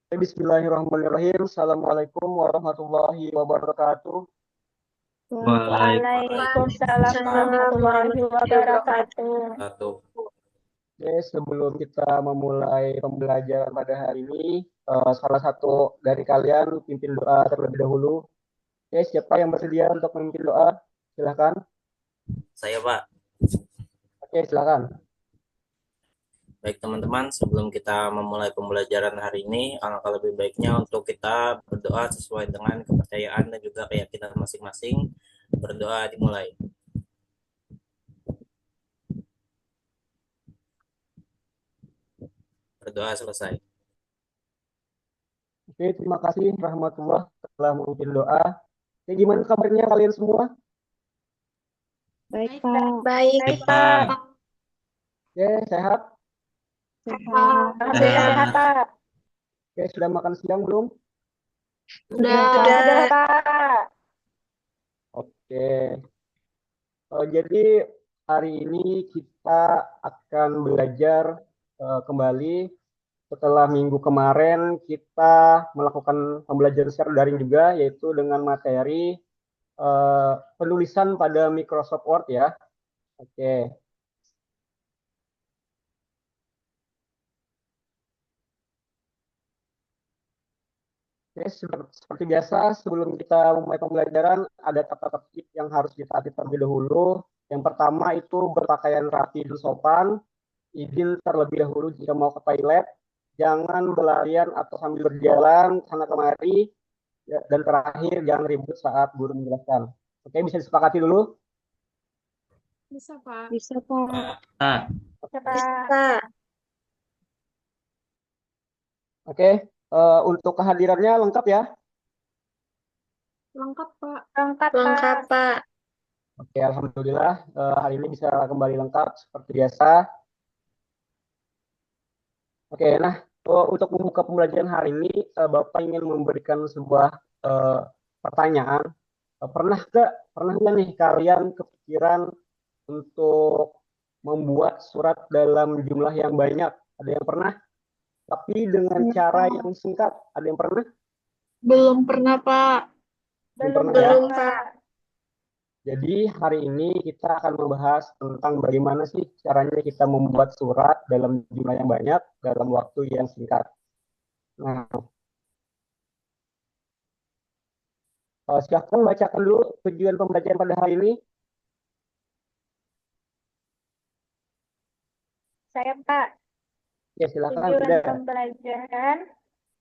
Bismillahirrahmanirrahim. Assalamualaikum warahmatullahi wabarakatuh. Waalaikumsalam Waalaikumsalam warahmatullahi warahmatullahi wabarakatuh. wabarakatuh. Oke, sebelum kita memulai pembelajaran pada hari ini, salah satu dari kalian pimpin doa terlebih dahulu. Oke, siapa yang bersedia untuk memimpin doa? Silakan. Saya Pak. Oke, silakan. Baik teman-teman, sebelum kita memulai pembelajaran hari ini, alangkah lebih baiknya untuk kita berdoa sesuai dengan kepercayaan dan juga keyakinan masing-masing. Berdoa dimulai. Berdoa selesai. Oke, terima kasih rahmatullah telah memimpin doa. Oke, gimana kabarnya kalian semua? Baik, Pak. Baik, Baik, Pak. Pak. Oke, sehat? Sehat. Alhamdulillah sehat, Pak. Oke, sudah makan siang belum? Sudah, Pak. Oke. Jadi hari ini kita akan belajar kembali setelah minggu kemarin kita melakukan pembelajaran secara daring juga, yaitu dengan materi penulisan pada Microsoft Word ya. Oke. Oke, seperti biasa sebelum kita memulai pembelajaran ada tata tertib yang harus ditaati terlebih dahulu. Yang pertama itu berpakaian rapi dan sopan, izin terlebih dahulu jika mau ke toilet, jangan berlarian atau sambil berjalan sana kemari, ya, dan terakhir jangan ribut saat guru menjelaskan. Oke, bisa disepakati dulu. Bisa, Pak. Bisa, Pak. Pak. Bisa, Pak. Pak. Oke, untuk kehadirannya lengkap ya. Lengkap, Pak. Lengkap, Lengkap, Pak. Pak. Oke, alhamdulillah hari ini bisa kembali lengkap seperti biasa. Oke, nah untuk membuka pembelajaran hari ini, Bapak ingin memberikan sebuah eh, pertanyaan. Pernah nggak nih kalian kepikiran untuk membuat surat dalam jumlah yang banyak? Ada yang pernah? Tapi dengan cara yang singkat. Ada yang pernah? Belum pernah, Pak. Belum Belum pernah ya? pernah, Belum, Pak. Pak. Jadi hari ini kita akan membahas tentang bagaimana sih caranya kita membuat surat dalam jumlah yang banyak dalam waktu yang singkat. Nah, silahkan bacakan dulu tujuan pembelajaran pada hari ini. Saya, Pak. Ya, silakan. Tujuan Tidak. pembelajaran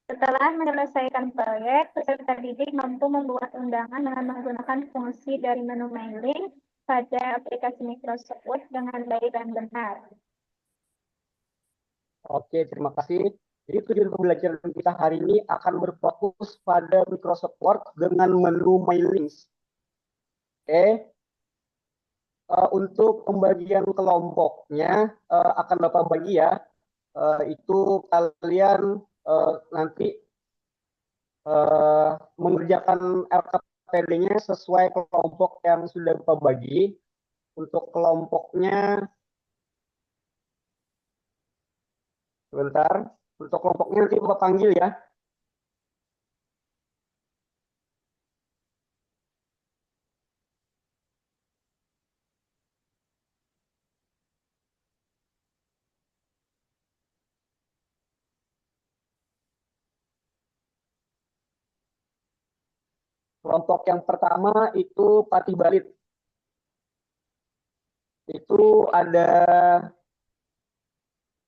setelah menyelesaikan proyek, peserta didik mampu membuat undangan dengan menggunakan fungsi dari menu mailing pada aplikasi Microsoft Word dengan baik dan benar. Oke, terima kasih. Jadi tujuan pembelajaran kita hari ini akan berfokus pada Microsoft Word dengan menu My Links. Oke, untuk pembagian kelompoknya akan Bapak bagi ya. Itu kalian nanti mengerjakan LKPD-nya sesuai kelompok yang sudah Bapak bagi. Untuk kelompoknya, sebentar. Untuk kelompoknya nanti Bapak panggil ya. Kelompok yang pertama itu Patih Balit. Itu ada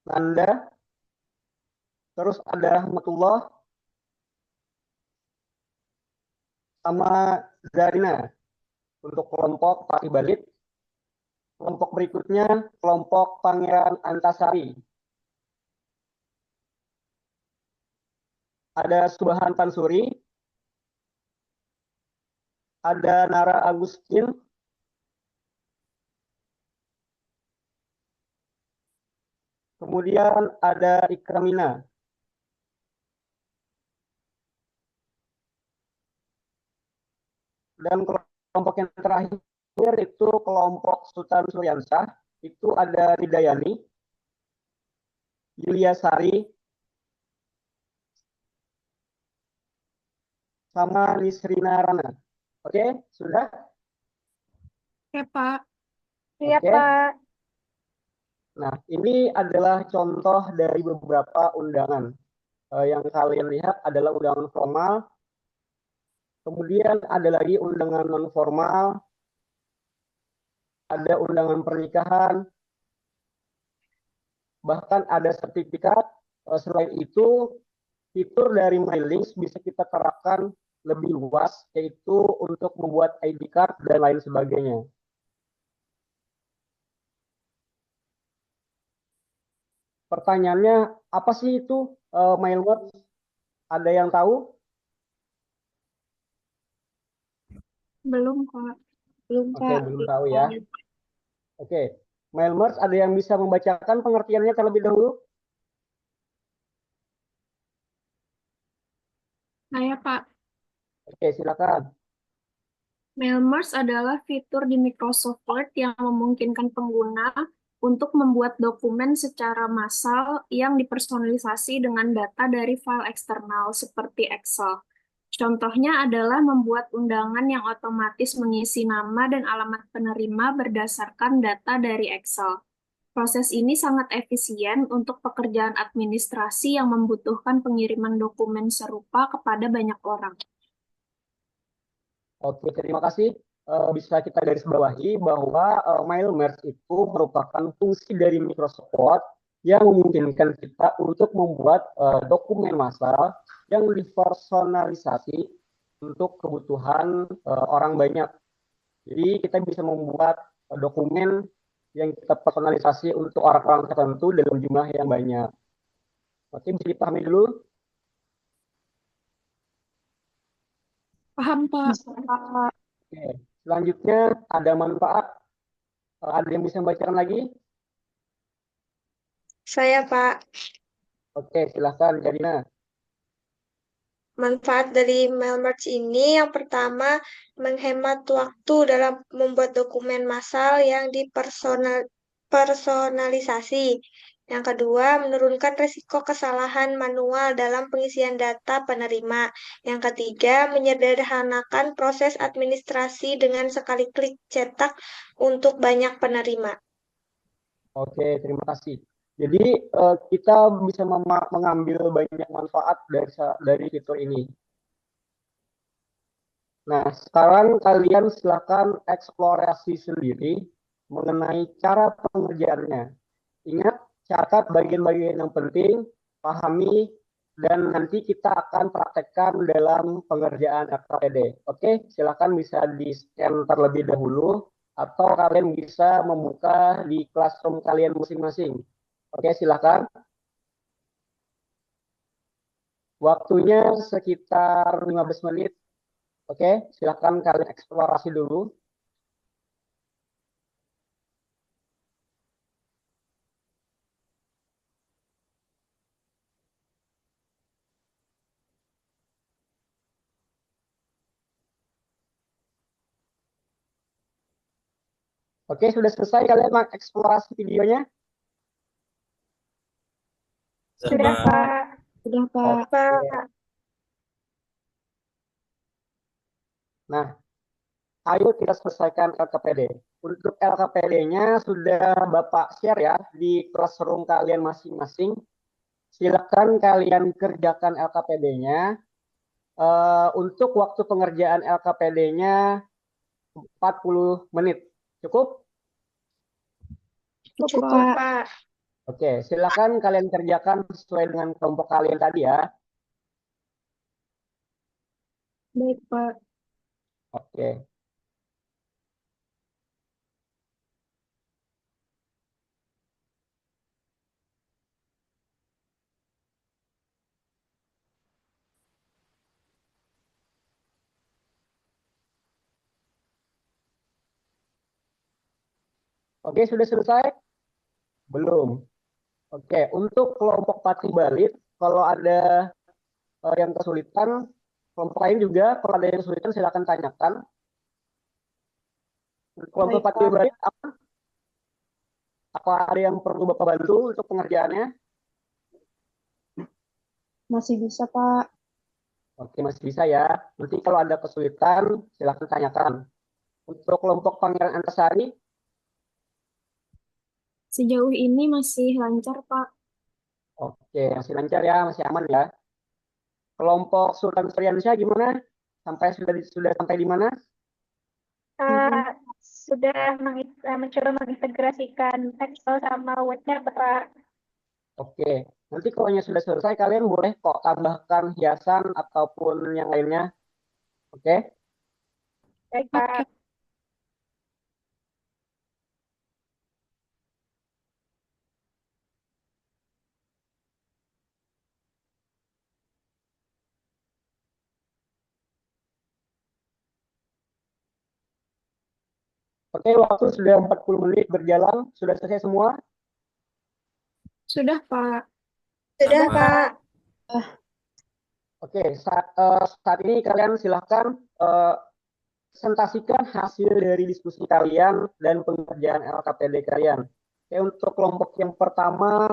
Nanda, terus ada Rahmatullah, sama Zarina untuk kelompok Patih Balit. Kelompok berikutnya kelompok Pangeran Antasari. Ada Subhan Pansuri, ada Nara Agustin, kemudian ada Ikramina. Dan kelompok yang terakhir itu kelompok Sultan Suryansah, itu ada Ridayani, Yulia Sari, sama Nisrina Rana. Oke, sudah? Oke, Pak. Iya, Oke. Pak. Nah, ini adalah contoh dari beberapa undangan. Yang kalian lihat adalah undangan formal, kemudian ada lagi undangan non formal, ada undangan pernikahan, bahkan ada sertifikat. Selain itu, fitur dari MyLinks bisa kita terapkan lebih luas, yaitu untuk membuat ID card dan lain sebagainya. Pertanyaannya, apa sih itu MyLinks? Ada yang tahu? Belum, Pak. Belum, Oke, Pak. belum tahu ya. Oke, MyLinks ada yang bisa membacakan pengertiannya terlebih dahulu? Saya, Pak. Oke, silakan. Mail Merge adalah fitur di Microsoft Word yang memungkinkan pengguna untuk membuat dokumen secara massal yang dipersonalisasi dengan data dari file eksternal seperti Excel. Contohnya adalah membuat undangan yang otomatis mengisi nama dan alamat penerima berdasarkan data dari Excel. Proses ini sangat efisien untuk pekerjaan administrasi yang membutuhkan pengiriman dokumen serupa kepada banyak orang. Oke, terima kasih. Bisa kita garis bawahi bahwa Mail Merge itu merupakan fungsi dari Microsoft Word yang memungkinkan kita untuk membuat dokumen massal yang dipersonalisasi untuk kebutuhan orang banyak. Jadi kita bisa membuat dokumen yang kita personalisasi untuk orang-orang tertentu dalam jumlah yang banyak. Oke, bisa dipahami dulu. Paham, Pak? Oke, selanjutnya ada manfaat. Ada yang bisa membacakan lagi? Saya, Pak. Oke, silahkan Jarina. Manfaat dari mail merge ini yang pertama menghemat waktu dalam membuat dokumen massal yang dipersonalisasi. Yang kedua, menurunkan risiko kesalahan manual dalam pengisian data penerima. Yang ketiga, menyederhanakan proses administrasi dengan sekali klik cetak untuk banyak penerima. Oke, terima kasih. Jadi kita bisa mengambil banyak manfaat dari fitur ini. Nah, sekarang kalian silakan eksplorasi sendiri mengenai cara pengerjaannya. Ingat, catat bagian-bagian yang penting, pahami, dan nanti kita akan praktekkan dalam pengerjaan RKPD. Oke, silakan bisa di-scan terlebih dahulu, atau kalian bisa membuka di classroom kalian masing-masing. Oke, silakan. Waktunya sekitar 15 menit. Oke, silakan kalian eksplorasi dulu. Oke, sudah selesai kalian mengeksplorasi videonya? Sudah, Pak. Sudah, Pak. Pak, Nah, ayo kita selesaikan LKPD. Untuk LKPD-nya sudah Bapak share ya di classroom kalian masing-masing. Silakan kalian kerjakan LKPD-nya. Untuk waktu pengerjaan LKPD-nya 40 menit. Cukup? cukup, Pak. Pak. Oke, silakan kalian kerjakan sesuai dengan kelompok kalian tadi ya. Baik, Pak. Oke. Oke, sudah selesai? Belum. Oke, untuk kelompok Patri Balit, kalau ada yang kesulitan, kelompok lain juga, kalau ada yang kesulitan silakan tanyakan. Kelompok Baik, Patri Pak. Balit, apa ada yang perlu Bapak bantu untuk pengerjaannya? Masih bisa, Pak. Oke, masih bisa ya. Nanti kalau ada kesulitan, silahkan tanyakan. Untuk kelompok Pangeran Antasari, Sejauh ini masih lancar, Pak. oke, masih lancar ya, masih aman ya. Kelompok Sultan Suriansyah gimana? Sudah sampai di mana? Uh, sudah mencoba mengintegrasikan Excel sama Word-nya, Pak. Oke, nanti kalau sudah selesai, kalian boleh kok tambahkan hiasan ataupun yang lainnya. Oke, Baik, Pak. oke, waktu sudah 40 menit berjalan. Sudah selesai semua? Sudah, Pak. Sudah, Pak. Pak. Oke, saat ini kalian silahkan presentasikan hasil dari diskusi kalian dan pengerjaan LKPD kalian. Oke, untuk kelompok yang pertama,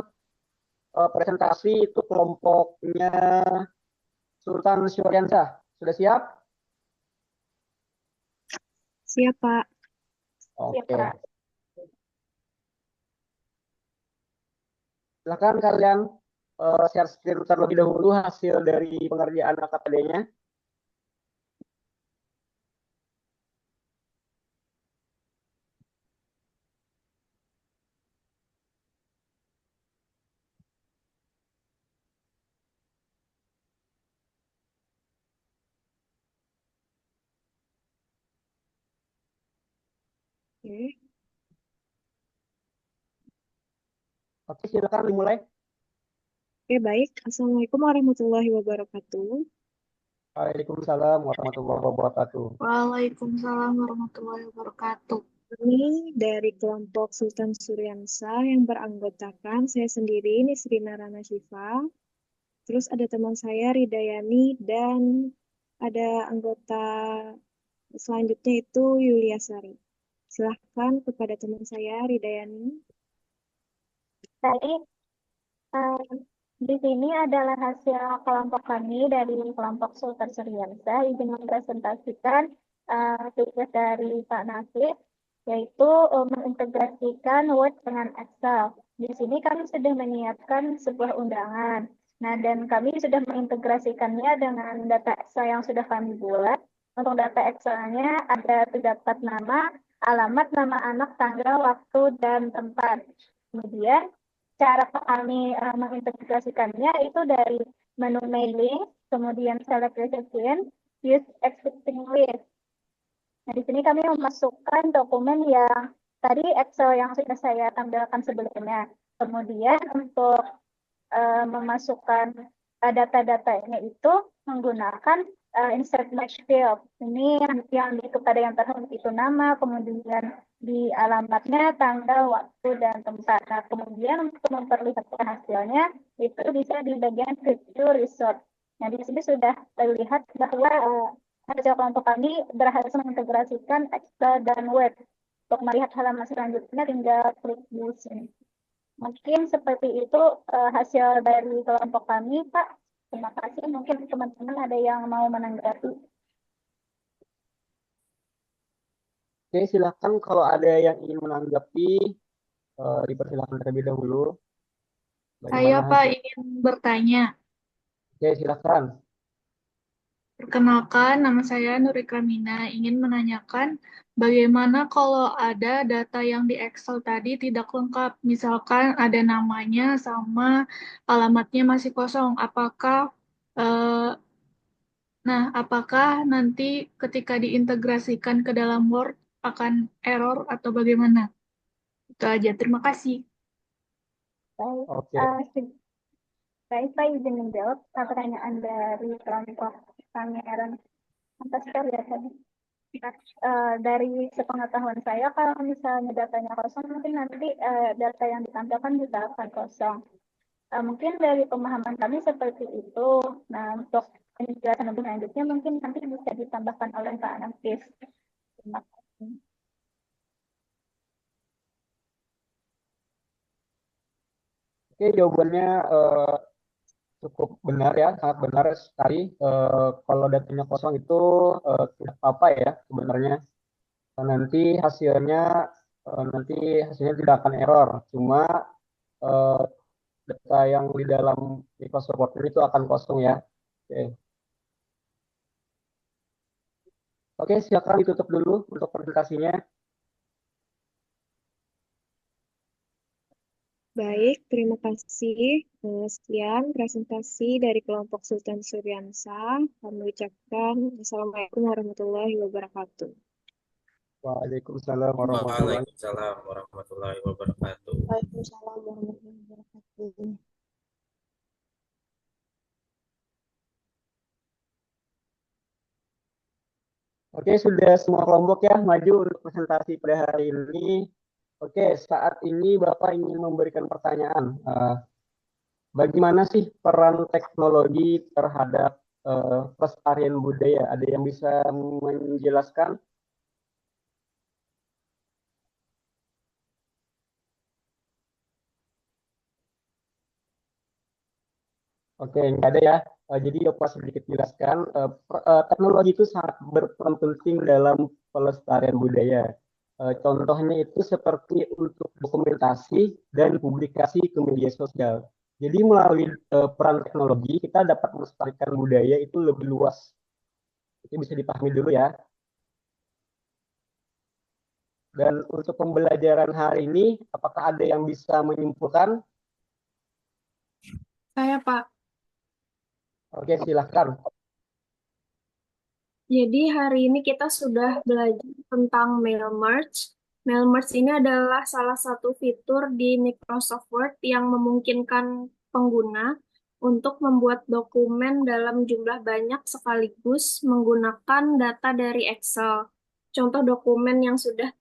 presentasi itu kelompoknya Sultan Syuriansyah. Sudah siap? Siap, Pak. Oke. Pak. Silakan kalian share screen terlebih dahulu hasil dari pengerjaan LKPD-nya. Oke. Oke, silakan dimulai. Oke, baik. Assalamualaikum warahmatullahi wabarakatuh. Waalaikumsalam warahmatullahi wabarakatuh. Waalaikumsalam warahmatullahi wabarakatuh. Kami dari kelompok Sultan Suryansa yang beranggotakan saya sendiri, Nisrina Rana Syifa. Terus ada teman saya Ridayani dan ada anggota selanjutnya itu Yulia Sari. Silahkan kepada teman saya Ridayani. Baik. Di sini adalah hasil kelompok kami dari kelompok Sultan Suryansa. Izin mempresentasikan tugas dari Pak Nasir, yaitu mengintegrasikan Word dengan Excel. Di sini kami sudah menyiapkan sebuah undangan. Nah, dan kami sudah mengintegrasikannya dengan data Excel yang sudah kami buat. Untuk data Excel-nya ada terdapat nama, alamat, nama anak, tanggal, waktu, dan tempat. Kemudian cara kami mengintegrasikannya itu dari menu mailing, kemudian select recipient, use existing list. Nah, di sini kami memasukkan dokumen yang tadi Excel yang sudah saya tampilkan sebelumnya. Kemudian untuk memasukkan data-datanya itu menggunakan insert match field. Ini yang di kepada yang terhubung itu nama, kemudian di alamatnya, tanggal, waktu, dan tempat. Nah, kemudian untuk memperlihatkan hasilnya, itu bisa di bagian preview result. Nah, di sini sudah terlihat bahwa hasil kelompok kami berhasil mengintegrasikan Excel dan Word. Untuk melihat halaman selanjutnya, tinggal klik di sini. Mungkin seperti itu hasil dari kelompok kami, Pak. Terima kasih. Mungkin teman-teman ada yang mau menanggapi. Oke, silakan kalau ada yang ingin menanggapi, dipersilakan terlebih dahulu. Saya, Bagaimana Pak, hasil? ingin bertanya. Oke, silakan. Perkenalkan, nama saya Nurika Mina. Ingin menanyakan bagaimana kalau ada data yang di Excel tadi tidak lengkap. Misalkan ada namanya sama alamatnya masih kosong. Eh, apakah nanti ketika diintegrasikan ke dalam Word akan error atau bagaimana? Itu aja. Terima kasih. Baik, Oke. baik, Pak izin menjawab pertanyaan dari kelompok Pangeran Antasari ya tadi. Dari sepengetahuan saya, kalau misalnya datanya kosong, mungkin nanti data yang ditampilkan juga akan kosong. Mungkin dari pemahaman kami seperti itu. Nah, untuk penjelasan lebih lanjutnya mungkin nanti bisa ditambahkan oleh Pak Anafis. Terima kasih. Oke, jawabannya cukup benar ya, sangat benar sekali. Kalau datanya kosong itu tidak apa-apa ya sebenarnya. Nanti hasilnya nanti hasilnya tidak akan error. Cuma eh, data yang di dalam Microsoft Word itu akan kosong ya. Oke, Oke, silakan ditutup dulu untuk presentasinya. Baik, terima kasih. Sekian presentasi dari kelompok Sultan Suryansa. Kami ucapkan Assalamualaikum warahmatullahi wabarakatuh. Waalaikumsalam warahmatullahi Waalaikumsalam warahmatullahi wabarakatuh. Waalaikumsalam warahmatullahi wabarakatuh. Oke, sudah semua kelompok ya maju untuk presentasi pada hari ini. Oke, saat ini Bapak ingin memberikan pertanyaan. Bagaimana sih peran teknologi terhadap pelestarian budaya? Ada yang bisa menjelaskan? Oke, nggak ada ya. Jadi Bapak sedikit jelaskan. Teknologi itu sangat berperan penting dalam pelestarian budaya. Contohnya itu seperti untuk dokumentasi dan publikasi ke media sosial. Jadi melalui peran teknologi kita dapat melestarikan budaya itu lebih luas. Itu bisa dipahami dulu ya. Dan untuk pembelajaran hari ini, apakah ada yang bisa menyimpulkan? Saya, Pak. Oke, silahkan. Jadi hari ini kita sudah belajar tentang mail merge. Mail merge ini adalah salah satu fitur di Microsoft Word yang memungkinkan pengguna untuk membuat dokumen dalam jumlah banyak sekaligus menggunakan data dari Excel. Contoh dokumen yang sudah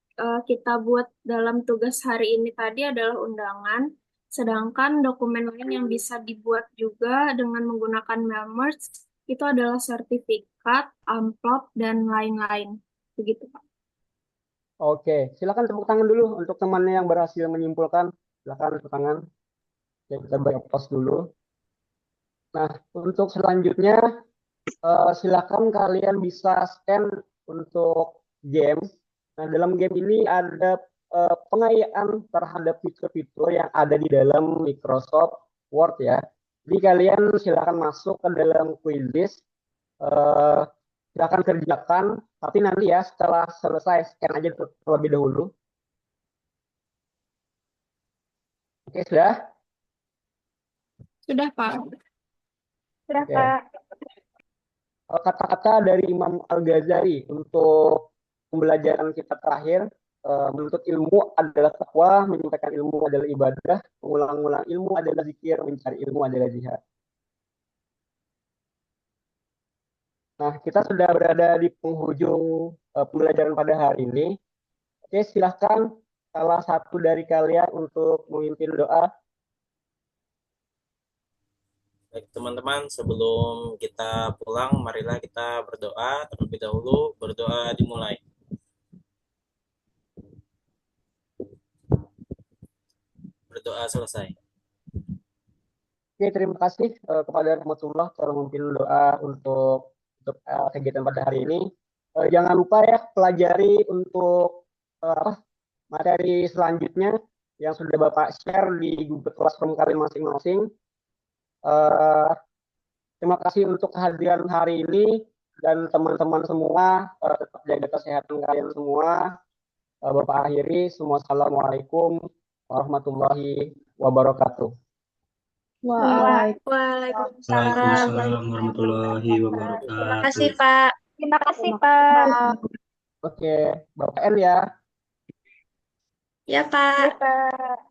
kita buat dalam tugas hari ini tadi adalah undangan, sedangkan dokumen lain yang bisa dibuat juga dengan menggunakan mail merge itu adalah sertifikat, amplop, dan lain-lain. Begitu, Pak. Oke, silakan tepuk tangan dulu untuk temannya yang berhasil menyimpulkan. Silakan tepuk tangan. Ya, kita beri aplaus dulu. Nah, untuk selanjutnya, silakan kalian bisa scan untuk game. Nah, dalam game ini ada pengayaan terhadap fitur-fitur yang ada di dalam Microsoft Word ya. Jadi kalian silakan masuk ke dalam quizlist, silakan kerjakan, tapi nanti ya setelah selesai scan aja terlebih dahulu. Oke, sudah? Sudah, Pak. Sudah, Oke. Pak. Kata-kata dari Imam Al-Ghazali untuk pembelajaran kita terakhir, menuntut ilmu adalah takwa, menyampaikan ilmu adalah ibadah, mengulang-ulang ilmu adalah zikir, mencari ilmu adalah jihad. Nah, kita sudah berada di penghujung pembelajaran pada hari ini. Oke, silahkan salah satu dari kalian untuk memimpin doa. Baik teman-teman, sebelum kita pulang, marilah kita berdoa terlebih dahulu. Berdoa dimulai. Berdoa selesai. Oke, terima kasih kepada Rahmatullah telah memimpin doa untuk kegiatan pada hari ini. Jangan lupa ya pelajari untuk materi selanjutnya yang sudah Bapak share di Google Classroom kalian masing-masing. Terima kasih untuk kehadiran hari ini dan teman-teman semua, tetap jaga kesehatan kalian semua. Bapak akhiri, semua assalamualaikum warahmatullahi wabarakatuh. Waalaikumsalam warahmatullahi wabarakatuh. Terima kasih, Pak. Terima kasih, Pak. Oke, Bapak N ya. Ya, Pak. Iya, Pak.